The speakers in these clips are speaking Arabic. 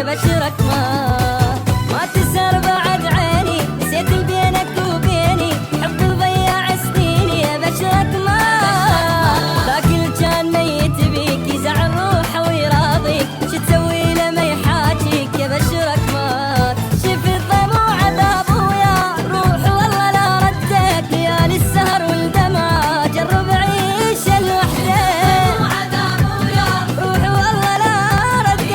ابشرك ما تسهر بعد عيني، نسيت بينك وبيني حب ضيع سنيني. ابشرك ذاك اللي كان ميت بيك يزعل روحه ويراضيك، شو تسوي له ما يحاجيك. ابشرك شوف الضموع عذاب ويا روح والله لا ردك، ليالي السهر والدمع جرب عيش لوحدك. روح والله لا ردك،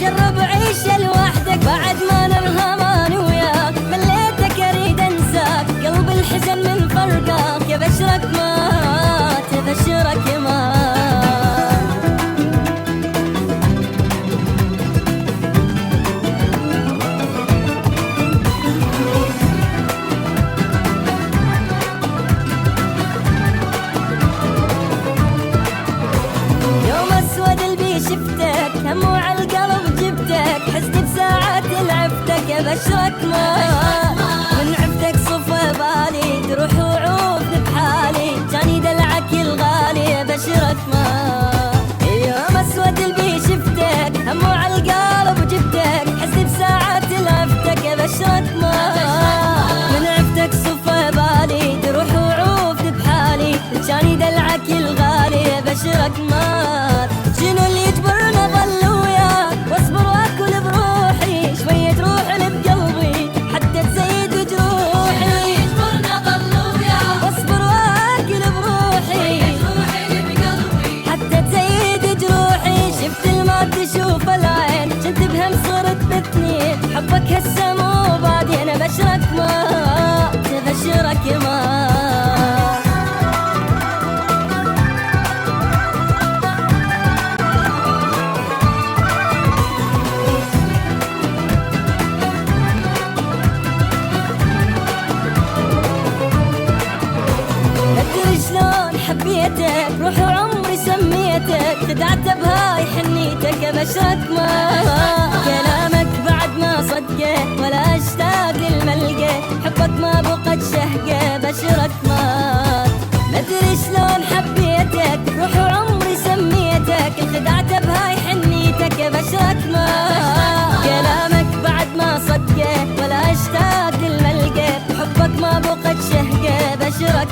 جرب عيش لوحدك. بعد ما نرهمان وياك مليتك اريد انساك، قلب الحزن من فرقك. ابشرك ابشرك شفتك هم وعالقلب جبتك، حزت بساعات لعبتك. ابشرك من عفتك صفى بالي، تروح وعود بحالي جاني دلعك الغالي. ابشرك يوم اسود البي شفتك هم وعالقلب جبتك، حزت بساعات لعبتك. ابشرك من عفتك صفى بالي، تروح وعود بحالي جاني دلعك الغالي. ابشرك شنو اللي يجبرنا ظل وياك واصبر واكل بروحي، شوية تروح بقلبي حتى تزيد جروحي. يجبرنا ظل وياك واصبر واكل بروحي، حتى تزيد جروحي. شفت الماء تشوف العين، كنت بهم صرت باثنين، حبك هسه مو بعدين. ابشرك ابشرك حبيتك روح وعمري سميتك، خدعت بهاي حنيتك. ابشرك كلامك بعد ما صدقه ولا اشتاق للملقى، حبك ما بقت شهقه. ابشرك مدري شلون حبيتك روح وعمري سميتك، خدعت بهاي حنيتك. ابشرك كلامك بعد ما صدقه ولا اشتاق للملقى، حبك ما بقت شهقه. ابشرك